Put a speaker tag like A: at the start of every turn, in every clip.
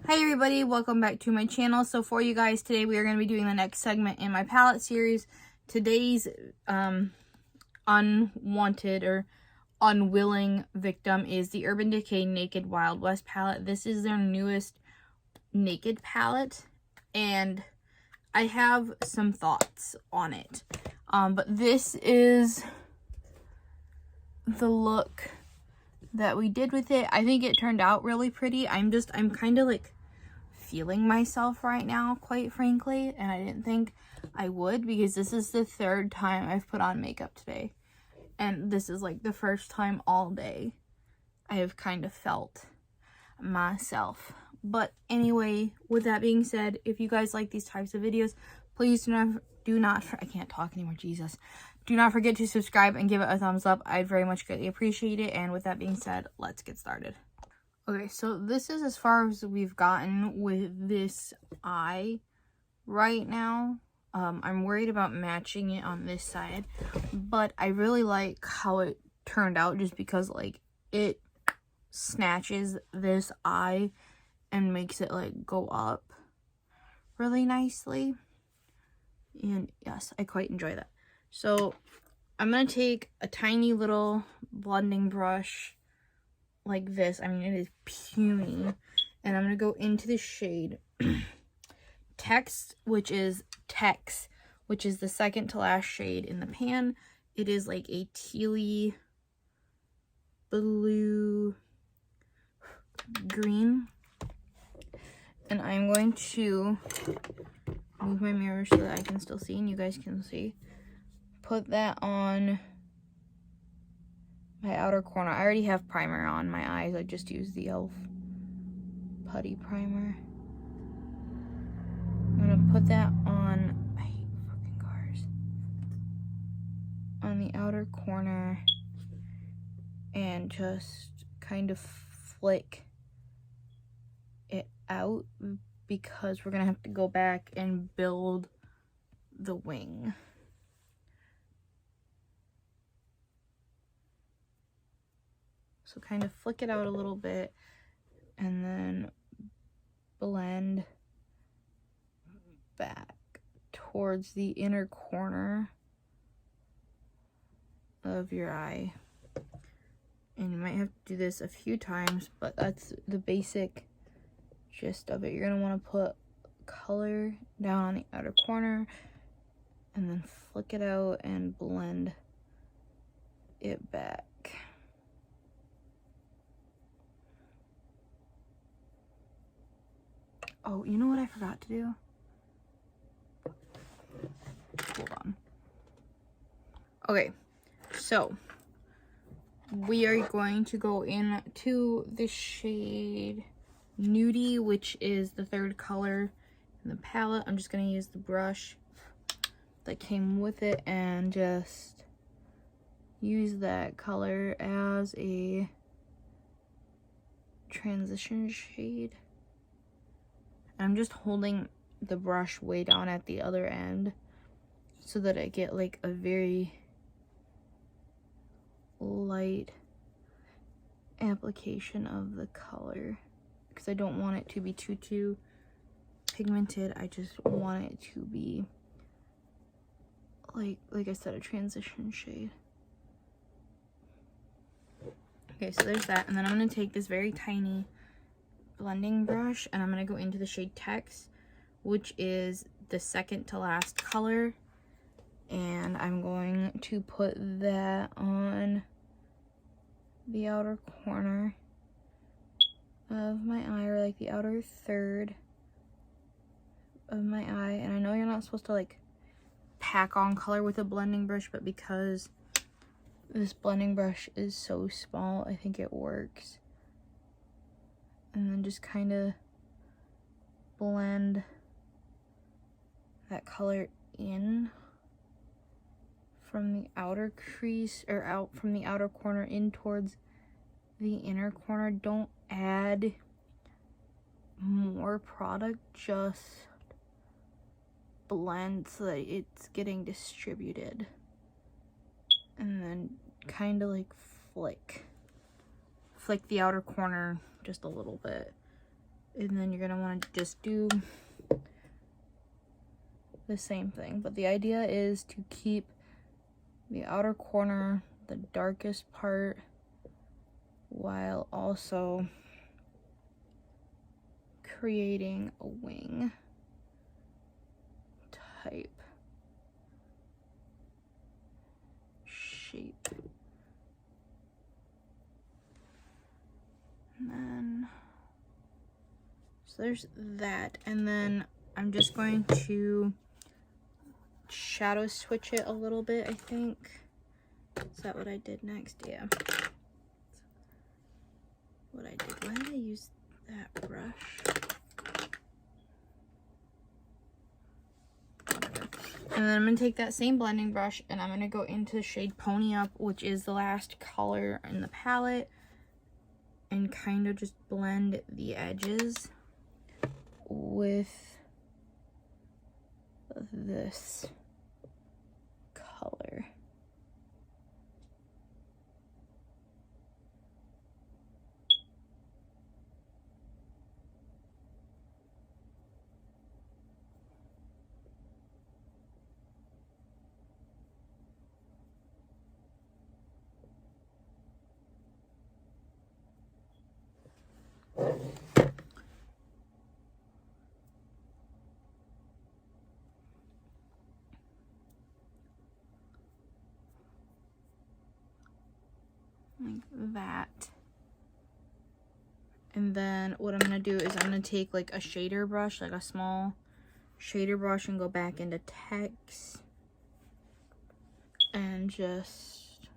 A: Hi everybody, welcome back to my channel. So for you guys today, we are going to be doing the next segment in my palette series. Today's unwanted or unwilling victim is the Urban Decay Naked Wild West palette. This is their newest naked palette, and I have some thoughts on it. But this is the look that we did with it. I think it turned out really pretty. I'm kind of like feeling myself right now, quite frankly, and I didn't think I would, because this is the third time I've put on makeup today, and this is like the first time all day I have kind of felt myself. But anyway, with that being said, if you guys like these types of videos, please do not I can't talk anymore, Jesus. Do not forget to subscribe and give it a thumbs up. I'd very much greatly appreciate it. And with that being said, let's get started. Okay, so this is as far as we've gotten with this eye right now. I'm worried about matching it on this side, but I really like how it turned out, just because like it snatches this eye and makes it like go up really nicely. And yes, I quite enjoy that. So I'm gonna take a tiny little blending brush like this. I mean, it is puny, and I'm gonna go into the shade Tex, which is the second to last shade in the pan. It is like a tealy blue green, and I'm going to move my mirror so that I can still see and you guys can see. Put that on my outer corner. I already have primer on my eyes. I just used the e.l.f. putty primer. I'm gonna put that on, I hate fucking cars, on the outer corner, and just kind of flick it out, because we're gonna have to go back and build the wing. So kind of flick it out a little bit and then blend back towards the inner corner of your eye. And you might have to do this a few times, but that's the basic gist of it. You're going to want to put color down on the outer corner and then flick it out and blend it back. Oh, you know what I forgot to do? Hold on. Okay, so we are going to go into the shade Nudie, which is the third color in the palette. I'm just going to use the brush that came with it and just use that color as a transition shade. I'm just holding the brush way down at the other end so that I get like a very light application of the color, because I don't want it to be too pigmented. I just want it to be like I said, a transition shade. Okay, so there's that. And then I'm going to take this very tiny blending brush and I'm going to go into the shade Tex, which is the second to last color, and I'm going to put that on the outer corner of my eye, or like the outer third of my eye. And I know you're not supposed to like pack on color with a blending brush, but because this blending brush is so small, I think it works. And then just kind of blend that color in from the outer crease, or out from the outer corner in towards the inner corner. Don't add more product, just blend so that it's getting distributed. And then kind of like flick the outer corner just a little bit. And then you're going to want to just do the same thing. But the idea is to keep the outer corner the darkest part while also creating a wing type shape. And then, so there's that. And then I'm just going to shadow switch it a little bit, I think. Is that what I did next? Yeah. What I did. Why did I use that brush? And then I'm going to take that same blending brush and I'm going to go into the shade Pony Up, which is the last color in the palette, and kind of just blend the edges with this color. Like that. And then what I'm going to do is I'm going to take like a shader brush, like a small shader brush, and go back into text and just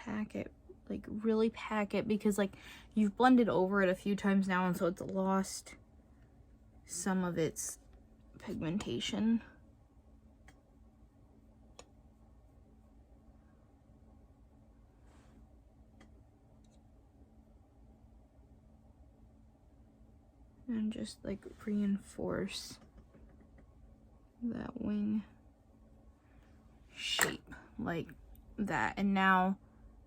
A: pack it, like really pack it, because like you've blended over it a few times now, and so it's lost some of its pigmentation. And just like reinforce that wing shape like that. And now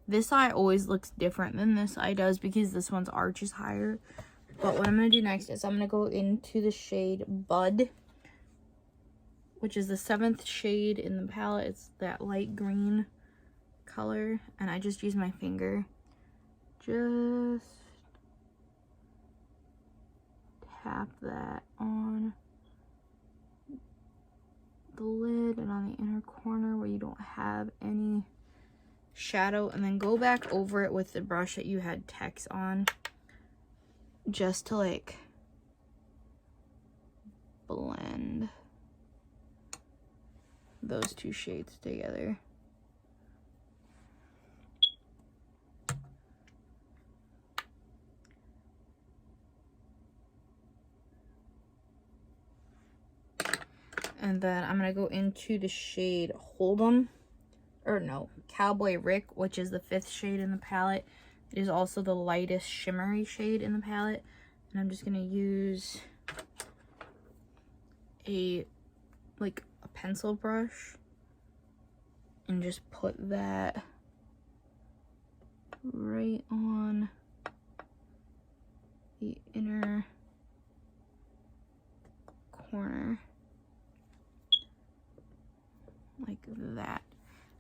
A: this eye always looks different than this eye does because this one's arch is higher. But what I'm going to do next is I'm going to go into the shade Bud, which is the 7th shade in the palette. It's that light green color, and I just use my finger, just tap that on the lid and on the inner corner where you don't have any shadow, and then go back over it with the brush that you had text on, just to like blend those two shades together. And then I'm going to go into the shade Hold'em, or no, Cowboy Rick, which is the 5th shade in the palette. It is also the lightest shimmery shade in the palette. And I'm just going to use a pencil brush and just put that right on the inner corner. Like that.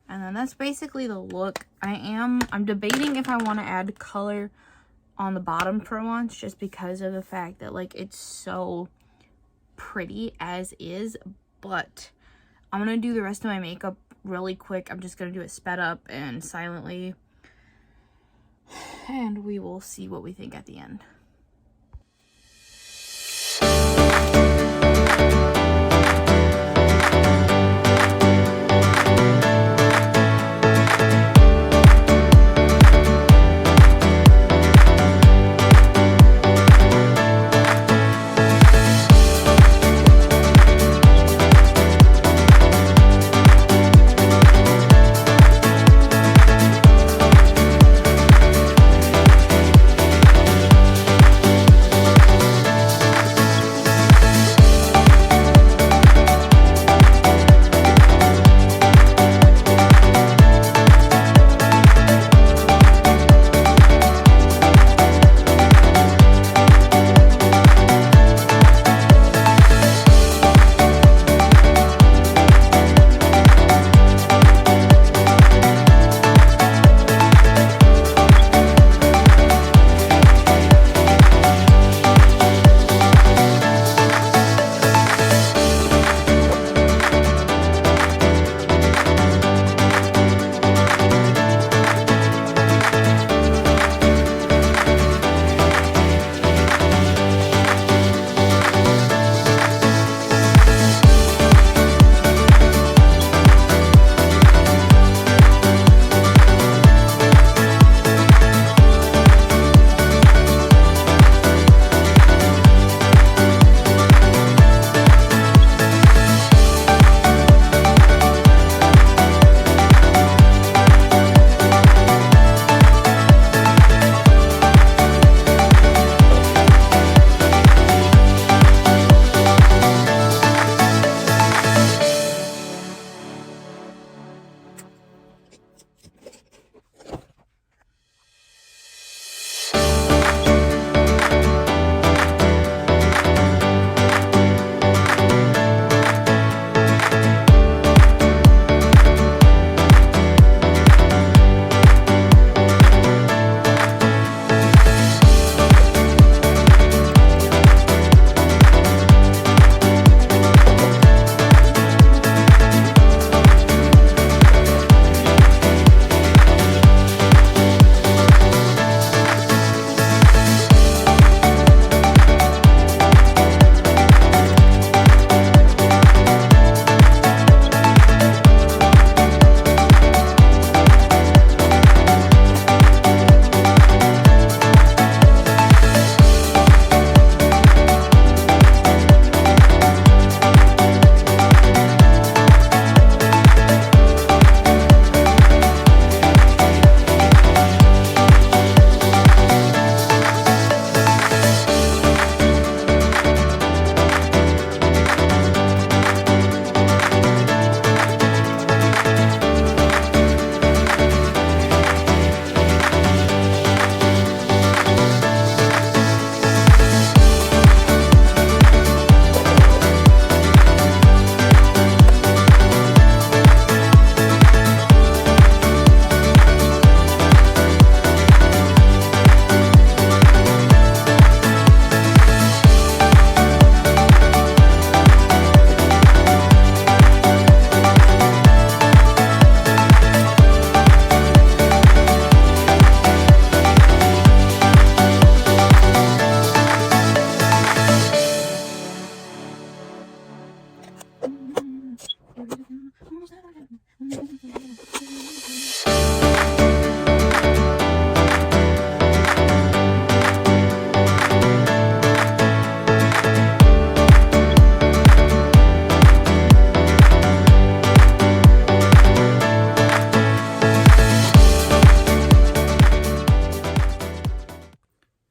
A: And then that's basically the look. I'm debating if I want to add color on the bottom for once, just because of the fact that like it's so pretty as is. But I'm gonna do the rest of my makeup really quick. I'm just gonna do it sped up and silently, and we will see what we think at the end.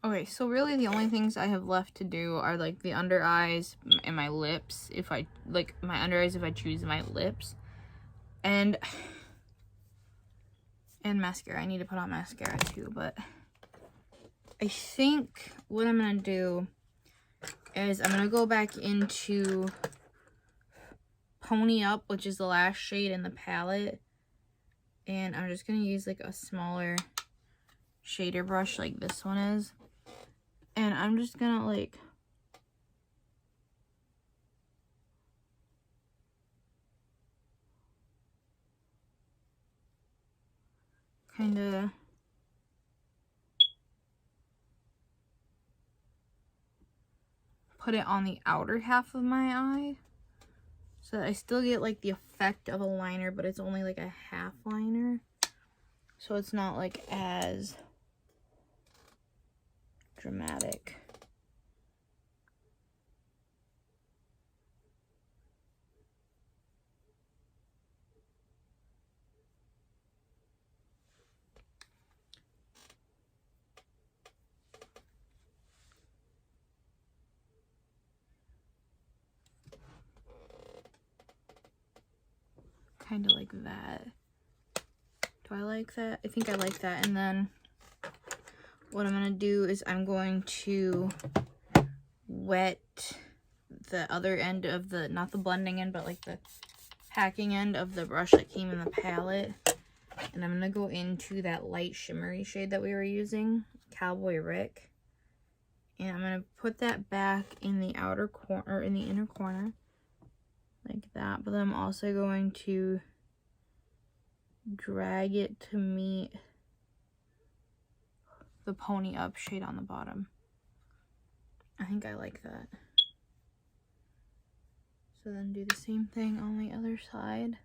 A: Okay, so really the only things I have left to do are like the under eyes and my lips, if I like my under eyes if I choose my lips, and mascara. I need to put on mascara too, but I think what I'm gonna do is I'm gonna go back into Pony Up, which is the last shade in the palette, and I'm just gonna use like a smaller shader brush like this one is, and I'm just gonna like kind of put it on the outer half of my eye so that I still get like the effect of a liner, but it's only like a half liner, so it's not like as dramatic. Kind of like that. Do I like that? I think I like that. And then what I'm going to do is I'm going to wet the other end of the, not the blending end, but like the packing end of the brush that came in the palette. And I'm going to go into that light shimmery shade that we were using, Cowboy Rick. And I'm going to put that back in the outer corner, in the inner corner, like that. But then I'm also going to drag it to meet the Pony Up shade on the bottom. I think I like that. So then do the same thing on the other side.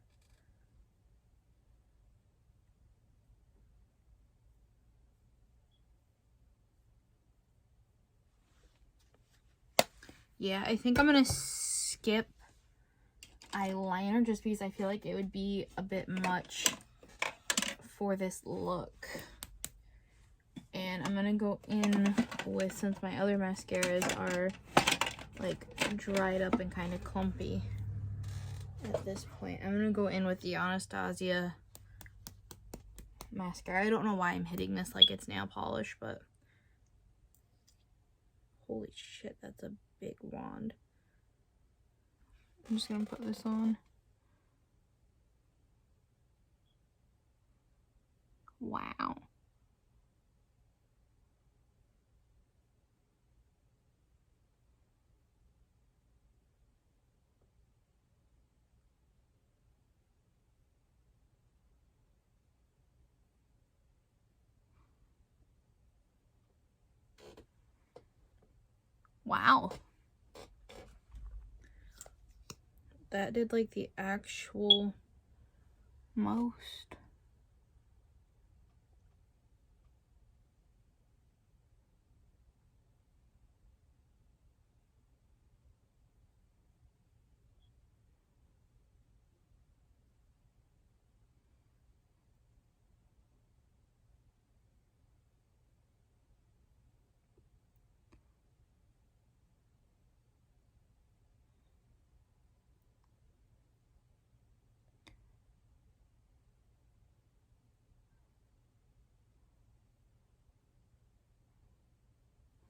A: Yeah, I think I'm gonna skip eyeliner just because I feel like it would be a bit much for this look. And I'm gonna go in with, since my other mascaras are like dried up and kind of clumpy at this point, I'm gonna go in with the Anastasia mascara. I don't know why I'm hitting this like it's nail polish, but holy shit, that's a big wand. I'm just gonna put this on. Wow. Wow. That did like the actual most.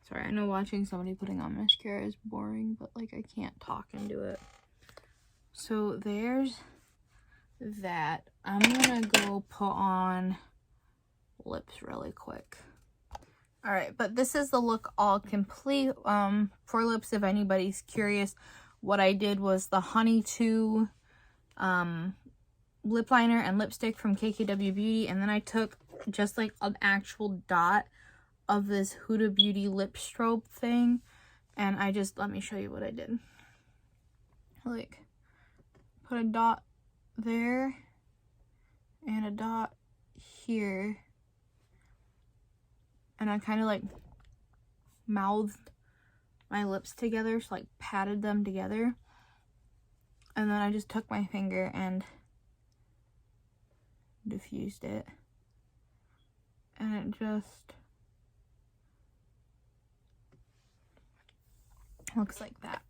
A: Sorry, I know watching somebody putting on mascara is boring, but like I can't talk and do it. So there's that. I'm gonna go put on lips really quick. All right, but this is the look all complete. For lips, if anybody's curious, what I did was the Honey 2 lip liner and lipstick from KKW Beauty, and then I took just like an actual dot of this Huda Beauty lip strobe thing, and I just, let me show you what I did. Like, put a dot there and a dot here, and I kind of like mouthed my lips together, so like patted them together, and then I just took my finger and diffused it, and it just Looks like that.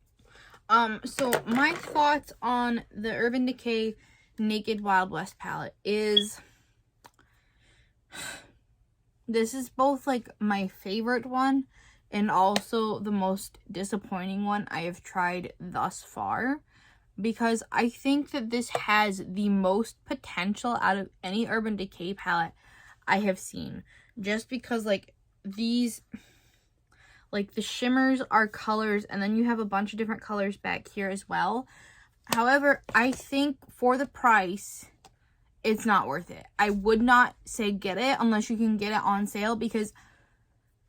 A: So my thoughts on the Urban Decay Naked Wild West palette is, this is both like my favorite one and also the most disappointing one I have tried thus far, because I think that this has the most potential out of any Urban Decay palette I have seen, just because like these, like the shimmers are colors, and then you have a bunch of different colors back here as well. However, I think for the price, it's not worth it. I would not say get it unless you can get it on sale, because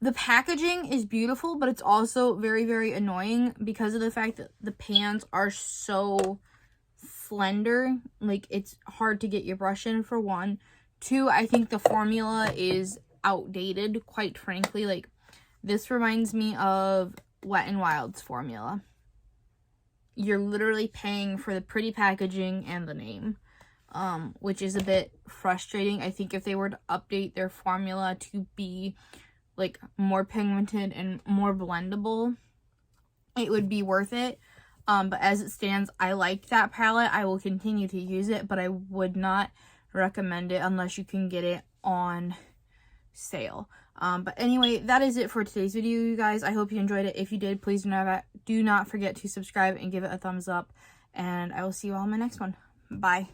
A: the packaging is beautiful, but it's also very, very annoying because of the fact that the pans are so slender. Like, it's hard to get your brush in, for one. Two, I think the formula is outdated, quite frankly. Like, this reminds me of Wet n Wild's formula. You're literally paying for the pretty packaging and the name, which is a bit frustrating. I think if they were to update their formula to be like more pigmented and more blendable, it would be worth it. But as it stands, I like that palette. I will continue to use it, but I would not recommend it unless you can get it on sale. But anyway, that is it for today's video, you guys. I hope you enjoyed it. If you did, please do not forget to subscribe and give it a thumbs up, and I will see you all in my next one. Bye.